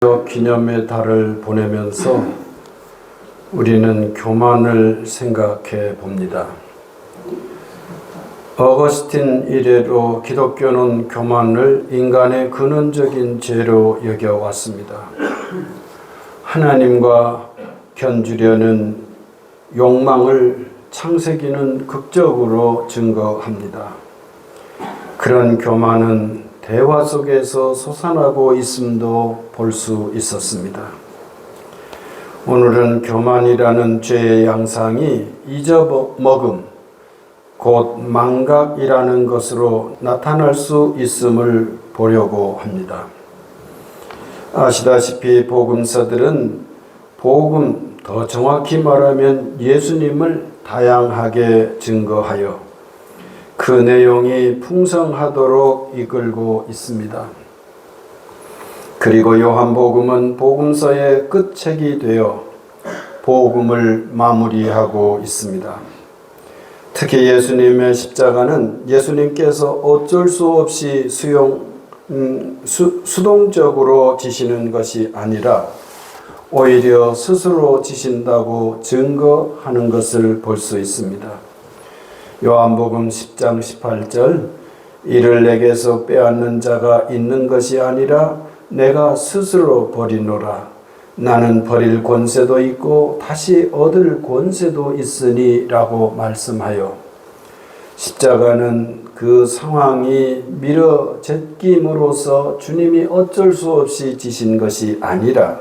기념의 달을 보내면서 우리는 교만을 생각해 봅니다. 어거스틴 이래로 기독교는 교만을 인간의 근원적인 죄로 여겨왔습니다. 하나님과 견주려는 욕망을 창세기는 극적으로 증거합니다. 그런 교만은 대화 속에서 솟아나고 있음도 볼 수 있었습니다. 오늘은 교만이라는 죄의 양상이 잊어먹음, 곧 망각이라는 것으로 나타날 수 있음을 보려고 합니다. 아시다시피 복음서들은 복음, 더 정확히 말하면 예수님을 다양하게 증거하여 그 내용이 풍성하도록 이끌고 있습니다. 그리고 요한복음은 복음서의 끝책이 되어 복음을 마무리하고 있습니다. 특히 예수님의 십자가는 예수님께서 어쩔 수 없이 수동적으로 지시는 것이 아니라 오히려 스스로 지신다고 증거하는 것을 볼 수 있습니다. 요한복음 10장 18절 이를 내게서 빼앗는 자가 있는 것이 아니라 내가 스스로 버리노라. 나는 버릴 권세도 있고 다시 얻을 권세도 있으니 라고 말씀하여 십자가는 그 상황이 밀어 제낌으로써 주님이 어쩔 수 없이 지신 것이 아니라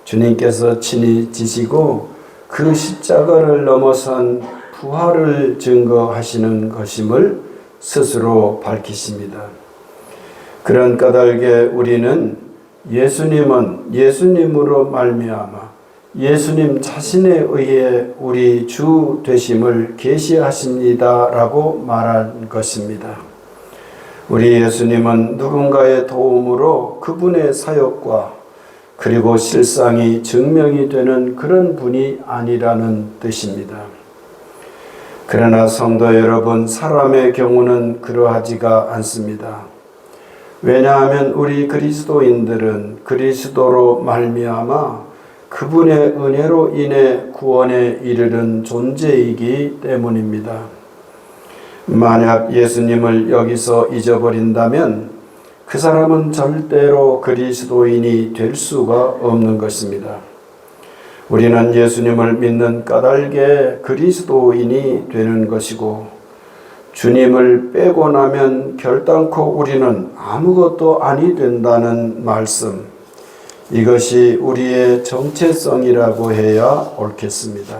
주님께서 친히 지시고 그 십자가를 넘어선 부활을 증거하시는 것임을 스스로 밝히십니다. 그런 까닭에 우리는 예수님은 예수님으로 말미암아 예수님 자신에 의해 우리 주 되심을 계시하십니다라고 말한 것입니다. 우리 예수님은 누군가의 도움으로 그분의 사역과 그리고 실상이 증명이 되는 그런 분이 아니라는 뜻입니다. 그러나 성도 여러분, 사람의 경우는 그러하지가 않습니다. 왜냐하면 우리 그리스도인들은 그리스도로 말미암아 그분의 은혜로 인해 구원에 이르는 존재이기 때문입니다. 만약 예수님을 여기서 잊어버린다면 그 사람은 절대로 그리스도인이 될 수가 없는 것입니다. 우리는 예수님을 믿는 까닭에 그리스도인이 되는 것이고 주님을 빼고 나면 결단코 우리는 아무것도 아니 된다는 말씀, 이것이 우리의 정체성이라고 해야 옳겠습니다.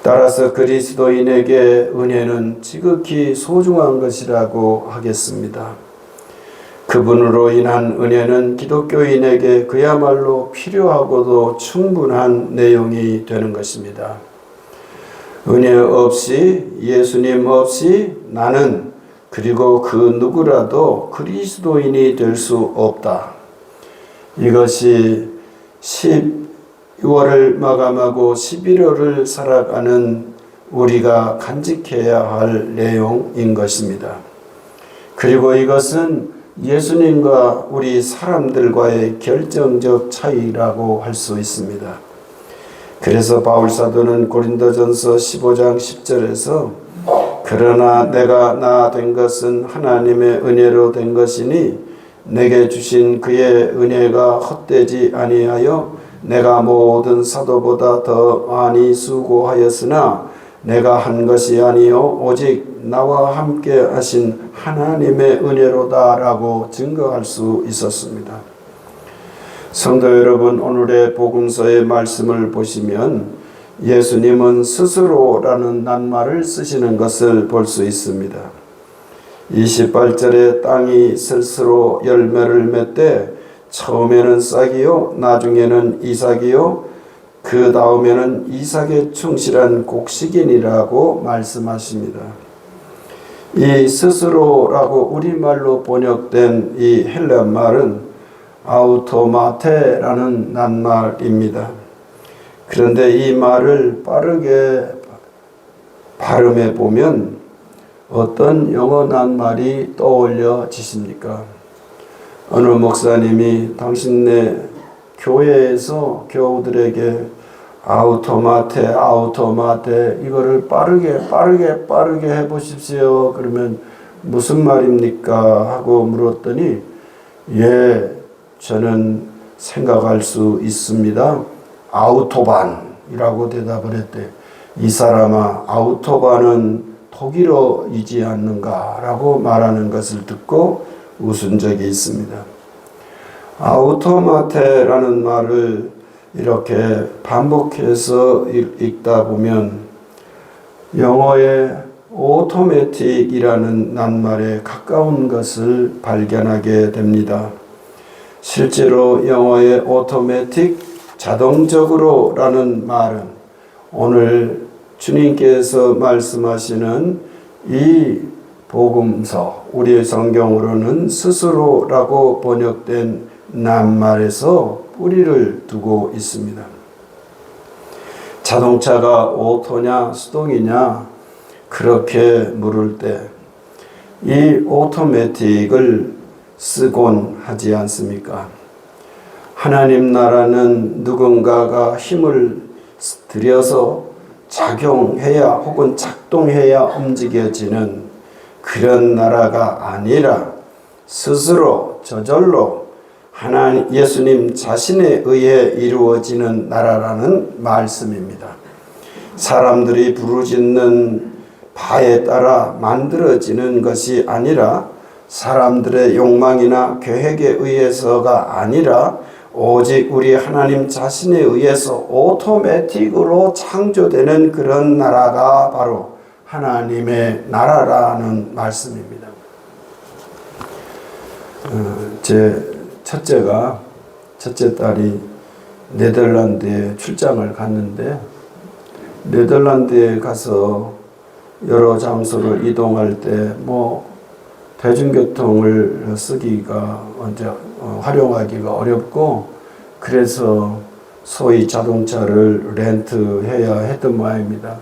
따라서 그리스도인에게 은혜는 지극히 소중한 것이라고 하겠습니다. 그분으로 인한 은혜는 기독교인에게 그야말로 필요하고도 충분한 내용이 되는 것입니다. 은혜 없이, 예수님 없이 나는 그리고 그 누구라도 그리스도인이 될 수 없다. 이것이 10월을 마감하고 11월을 살아가는 우리가 간직해야 할 내용인 것입니다. 그리고 이것은 예수님과 우리 사람들과의 결정적 차이라고 할 수 있습니다. 그래서 바울사도는 고린도전서 15장 10절에서 그러나 내가 나 된 것은 하나님의 은혜로 된 것이니 내게 주신 그의 은혜가 헛되지 아니하여 내가 모든 사도보다 더 많이 수고하였으나 내가 한 것이 아니요 오직 나와 함께 하신 하나님의 은혜로다라고 증거할 수 있었습니다. 성도 여러분, 오늘의 복음서의 말씀을 보시면 예수님은 스스로라는 낱말을 쓰시는 것을 볼 수 있습니다. 28절에 땅이 스스로 열매를 맺되 처음에는 싹이요 나중에는 이삭이요 그 다음에는 이삭에 충실한 곡식이니라고 말씀하십니다. 이 스스로라고 우리말로 번역된 이 헬라 말은 아우토마테라는 낱말입니다. 그런데 이 말을 빠르게 발음해 보면 어떤 영어 낱말이 떠올려지십니까? 어느 목사님이 당신네 교회에서 교우들에게 아우토마테 이거를 빠르게 해보십시오. 그러면 무슨 말입니까? 하고 물었더니 예, 저는 생각할 수 있습니다. 아우토반이라고 대답을 했대. 이 사람아, 아우토반은 독일어이지 않는가? 라고 말하는 것을 듣고 웃은 적이 있습니다. 아우토마테라는 말을 이렇게 반복해서 읽다 보면 영어의 automatic이라는 낱말에 가까운 것을 발견하게 됩니다. 실제로 영어의 automatic, 자동적으로라는 말은 오늘 주님께서 말씀하시는 이 복음서, 우리의 성경으로는 스스로라고 번역된 낱말에서 뿌리를 두고 있습니다. 자동차가 오토냐 수동이냐 그렇게 물을 때 이 오토매틱을 쓰곤 하지 않습니까? 하나님 나라는 누군가가 힘을 들여서 작용해야 혹은 작동해야 움직여지는 그런 나라가 아니라 스스로 저절로 하나님 예수님 자신에 의해 이루어지는 나라라는 말씀입니다. 사람들이 부르짖는 바에 따라 만들어지는 것이 아니라 사람들의 욕망이나 계획에 의해서가 아니라 오직 우리 하나님 자신에 의해서 오토매틱으로 창조되는 그런 나라가 바로 하나님의 나라라는 말씀입니다. 제 첫째 딸이 네덜란드에 출장을 갔는데 네덜란드에 가서 여러 장소를 이동할 때 대중교통을 쓰기가 활용하기가 어렵고 그래서 소위 자동차를 렌트해야 했던 모양입니다.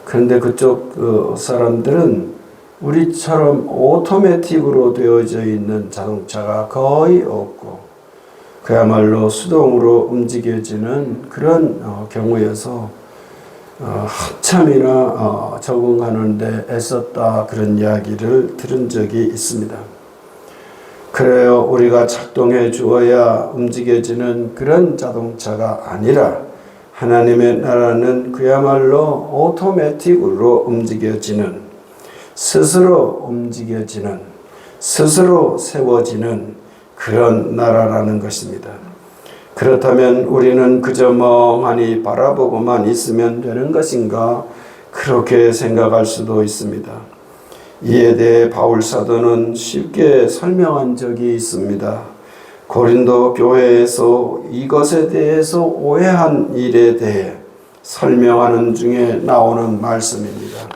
그런데 그쪽 사람들은 우리처럼 오토매틱으로 되어져 있는 자동차가 거의 없고 그야말로 수동으로 움직여지는 그런 경우여서 한참이나 적응하는 데 애썼다 그런 이야기를 들은 적이 있습니다. 그래요, 우리가 작동해 주어야 움직여지는 그런 자동차가 아니라 하나님의 나라는 그야말로 오토매틱으로 움직여지는, 스스로 움직여지는, 스스로 세워지는 그런 나라라는 것입니다. 그렇다면 우리는 그저 멍하니 바라보고만 있으면 되는 것인가? 그렇게 생각할 수도 있습니다. 이에 대해 바울 사도는 쉽게 설명한 적이 있습니다. 고린도 교회에서 이것에 대해서 오해한 일에 대해 설명하는 중에 나오는 말씀입니다.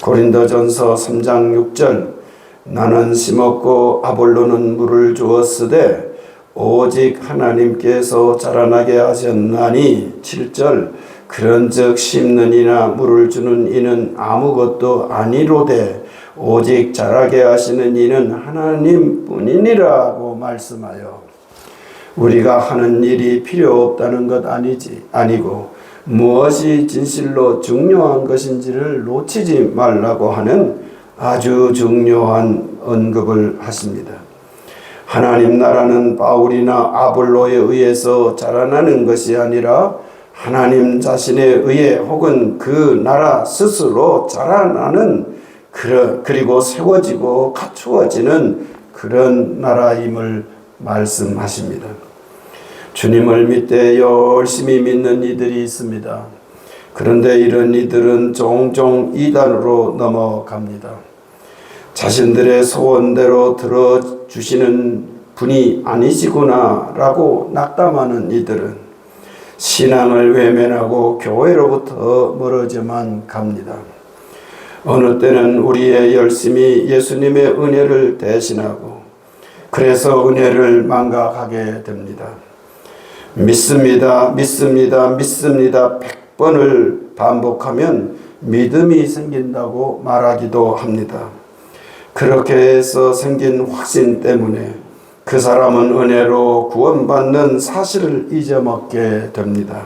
고린도전서 3장 6절 나는 심었고 아볼로는 물을 주었으되 오직 하나님께서 자라나게 하셨나니 7절 그런즉 심는 이나 물을 주는 이는 아무것도 아니로되 오직 자라게 하시는 이는 하나님뿐이니라고 말씀하여 우리가 하는 일이 필요 없다는 것 아니고 무엇이 진실로 중요한 것인지를 놓치지 말라고 하는 아주 중요한 언급을 하십니다. 하나님 나라는 바울이나 아볼로에 의해서 자라나는 것이 아니라 하나님 자신에 의해 혹은 그 나라 스스로 자라나는 그리고 세워지고 갖추어지는 그런 나라임을 말씀하십니다. 주님을 믿되 열심히 믿는 이들이 있습니다. 그런데 이런 이들은 종종 이단으로 넘어갑니다. 자신들의 소원대로 들어주시는 분이 아니시구나 라고 낙담하는 이들은 신앙을 외면하고 교회로부터 멀어져만 갑니다. 어느 때는 우리의 열심이 예수님의 은혜를 대신하고 그래서 은혜를 망각하게 됩니다. 믿습니다. 100번을 반복하면 믿음이 생긴다고 말하기도 합니다. 그렇게 해서 생긴 확신 때문에 그 사람은 은혜로 구원받는 사실을 잊어먹게 됩니다.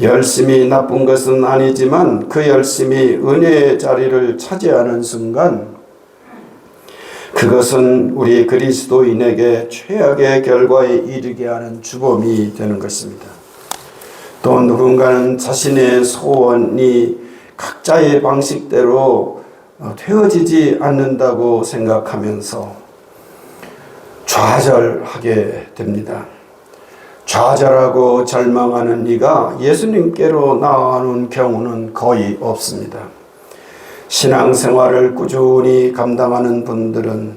열심히 나쁜 것은 아니지만 그 열심이 은혜의 자리를 차지하는 순간 그것은 우리 그리스도인에게 최악의 결과에 이르게 하는 주범이 되는 것입니다. 또 누군가는 자신의 소원이 각자의 방식대로 되어지지 않는다고 생각하면서 좌절하게 됩니다. 좌절하고 절망하는 이가 예수님께로 나아오는 경우는 거의 없습니다. 신앙생활을 꾸준히 감당하는 분들은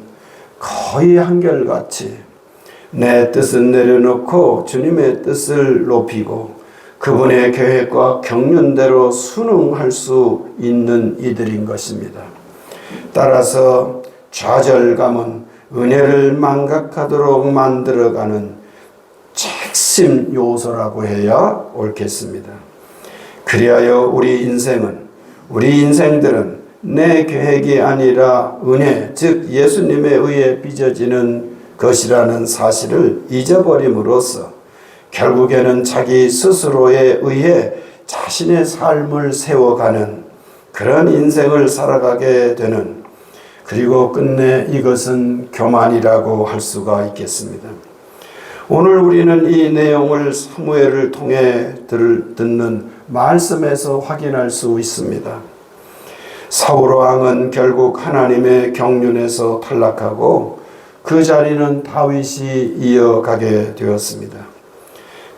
거의 한결같이 내 뜻은 내려놓고 주님의 뜻을 높이고 그분의 계획과 경륜대로 순응할 수 있는 이들인 것입니다. 따라서 좌절감은 은혜를 망각하도록 만들어가는 핵심 요소라고 해야 옳겠습니다. 그리하여 우리 인생들은 내 계획이 아니라 은혜, 즉 예수님에 의해 빚어지는 것이라는 사실을 잊어버림으로써 결국에는 자기 스스로에 의해 자신의 삶을 세워가는 그런 인생을 살아가게 되는, 그리고 끝내 이것은 교만이라고 할 수가 있겠습니다. 오늘 우리는 이 내용을 사무엘을 통해 듣는 말씀에서 확인할 수 있습니다. 사울 왕은 결국 하나님의 경륜에서 탈락하고 그 자리는 다윗이 이어가게 되었습니다.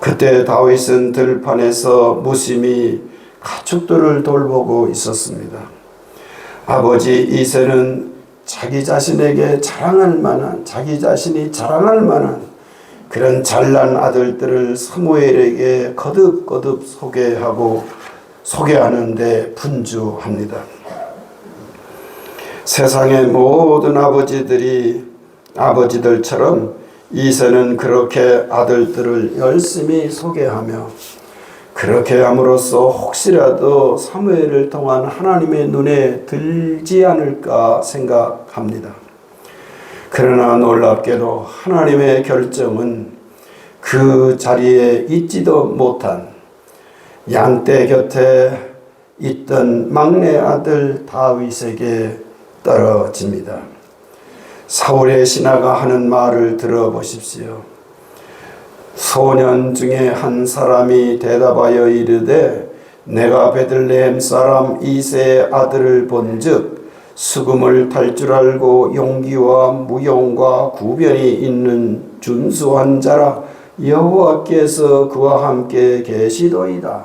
그때 다윗은 들판에서 무심히 가축들을 돌보고 있었습니다. 아버지 이새는 자기 자신이 자랑할 만한 그런 잘난 아들들을 사무엘에게 거듭거듭 소개하는데 분주합니다. 세상의 모든 아버지들처럼 이새는 그렇게 아들들을 열심히 소개하며 그렇게 함으로써 혹시라도 사무엘을 통한 하나님의 눈에 들지 않을까 생각합니다. 그러나 놀랍게도 하나님의 결정은 그 자리에 있지도 못한 양떼 곁에 있던 막내 아들 다윗에게 떨어집니다. 사울의 신하가 하는 말을 들어보십시오. 소년 중에 한 사람이 대답하여 이르되 내가 베들레헴 사람 이새의 아들을 본즉 수금을 탈 줄 알고 용기와 무용과 구변이 있는 준수한 자라 여호와께서 그와 함께 계시도이다.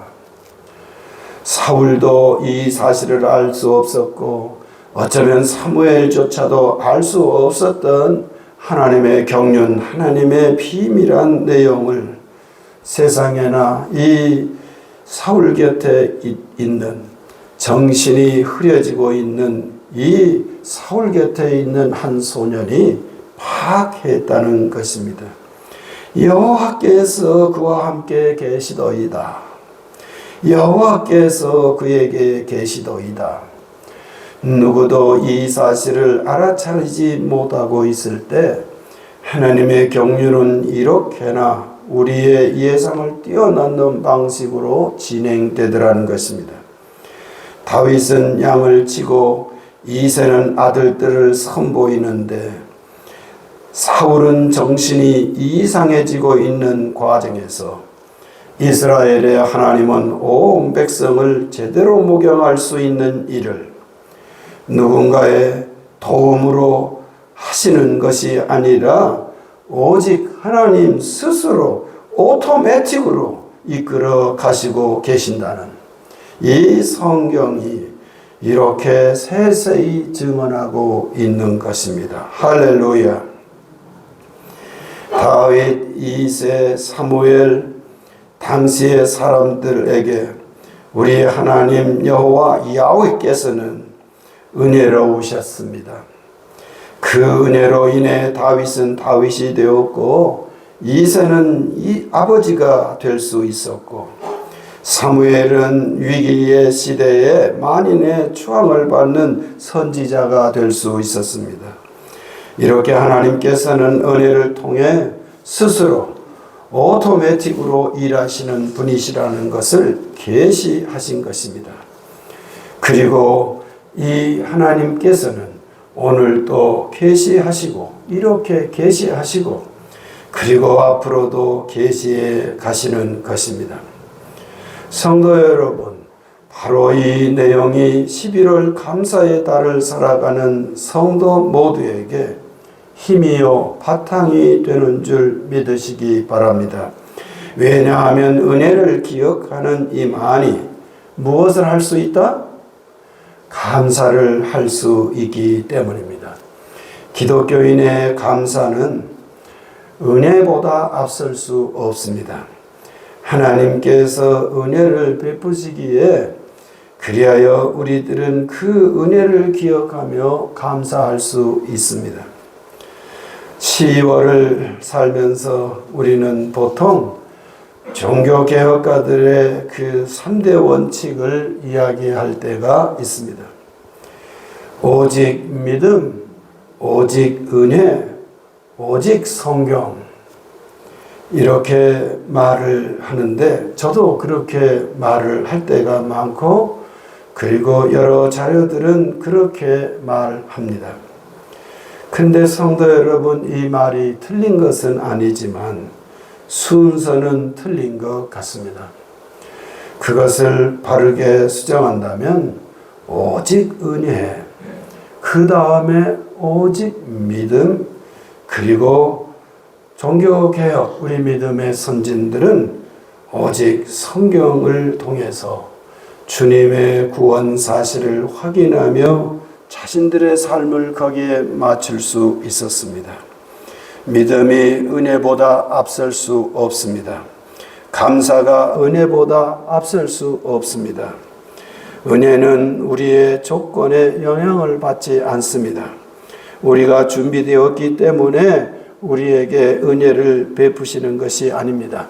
사울도 이 사실을 알 수 없었고 어쩌면 사무엘조차도 알 수 없었던 하나님의 경륜, 하나님의 비밀한 내용을 세상에나 이 사울 곁에 있는, 정신이 흐려지고 있는 이 사울 곁에 있는 한 소년이 파악했다는 것입니다. 여호와께서 그와 함께 계시도이다. 여호와께서 그에게 계시도이다. 누구도 이 사실을 알아차리지 못하고 있을 때 하나님의 경륜은 이렇게나 우리의 예상을 뛰어넘는 방식으로 진행되더라는 것입니다. 다윗은 양을 치고 이새는 아들들을 선보이는데 사울은 정신이 이상해지고 있는 과정에서 이스라엘의 하나님은 온 백성을 제대로 목양할 수 있는 일을 누군가의 도움으로 하시는 것이 아니라 오직 하나님 스스로 오토매틱으로 이끌어 가시고 계신다는 이 성경이 이렇게 세세히 증언하고 있는 것입니다. 할렐루야. 다윗, 이새, 사무엘, 당시의 사람들에게 우리 하나님 여호와 야훼께서는 은혜로우셨습니다. 그 은혜로 인해 다윗은 다윗이 되었고 이새는 이 아버지가 될 수 있었고 사무엘은 위기의 시대에 만인의 추앙을 받는 선지자가 될 수 있었습니다. 이렇게 하나님께서는 은혜를 통해 스스로 오토매틱으로 일하시는 분이시라는 것을 계시하신 것입니다. 그리고 이 하나님께서는 오늘 또 계시하시고 이렇게 계시하시고 그리고 앞으로도 계시해 가시는 것입니다. 성도 여러분, 바로 이 내용이 11월 감사의 달을 살아가는 성도 모두에게 힘이요 바탕이 되는 줄 믿으시기 바랍니다. 왜냐하면 은혜를 기억하는 이만이 무엇을 할 수 있다? 감사를 할 수 있기 때문입니다. 기독교인의 감사는 은혜보다 앞설 수 없습니다. 하나님께서 은혜를 베푸시기에 그리하여 우리들은 그 은혜를 기억하며 감사할 수 있습니다. 10월을 살면서 우리는 보통 종교개혁가들의 그 3대 원칙을 이야기할 때가 있습니다. 오직 믿음, 오직 은혜, 오직 성경, 이렇게 말을 하는데 저도 그렇게 말을 할 때가 많고 그리고 여러 자료들은 그렇게 말합니다. 근데 성도 여러분, 이 말이 틀린 것은 아니지만 순서는 틀린 것 같습니다. 그것을 바르게 수정한다면 오직 은혜, 그 다음에 오직 믿음, 그리고 종교개혁, 우리 믿음의 선진들은 오직 성경을 통해서 주님의 구원 사실을 확인하며 자신들의 삶을 거기에 맞출 수 있었습니다. 믿음이 은혜보다 앞설 수 없습니다. 감사가 은혜보다 앞설 수 없습니다. 은혜는 우리의 조건에 영향을 받지 않습니다. 우리가 준비되었기 때문에 우리에게 은혜를 베푸시는 것이 아닙니다.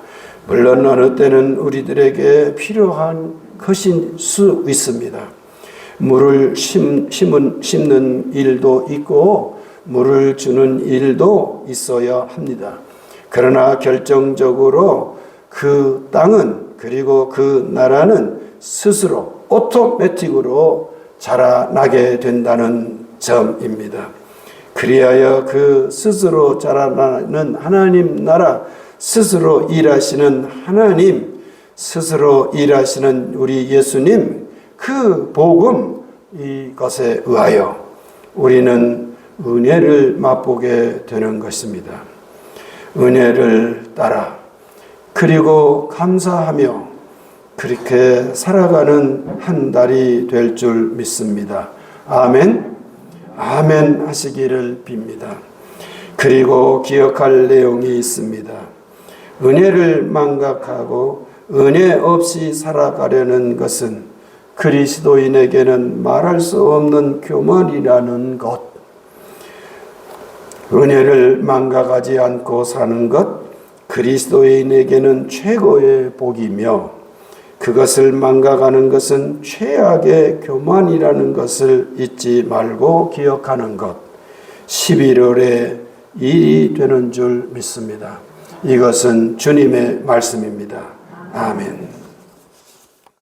물론 어느 때는 우리들에게 필요한 것일 수 있습니다. 물을 심는 일도 있고 물을 주는 일도 있어야 합니다. 그러나 결정적으로 그 땅은 그리고 그 나라는 스스로 오토매틱으로 자라나게 된다는 점입니다. 그리하여 그 스스로 자라나는 하나님 나라, 스스로 일하시는 하나님, 스스로 일하시는 우리 예수님, 그 복음, 이것에 의하여 우리는 은혜를 맛보게 되는 것입니다. 은혜를 따라 그리고 감사하며 그렇게 살아가는 한 달이 될 줄 믿습니다. 아멘, 아멘 하시기를 빕니다. 그리고 기억할 내용이 있습니다. 은혜를 망각하고 은혜 없이 살아가려는 것은 그리스도인에게는 말할 수 없는 교만이라는 것, 은혜를 망각하지 않고 사는 것, 그리스도인에게는 최고의 복이며 그것을 망각하는 것은 최악의 교만이라는 것을 잊지 말고 기억하는 것, 11월의 일이 되는 줄 믿습니다. 이것은 주님의 말씀입니다. 아멘.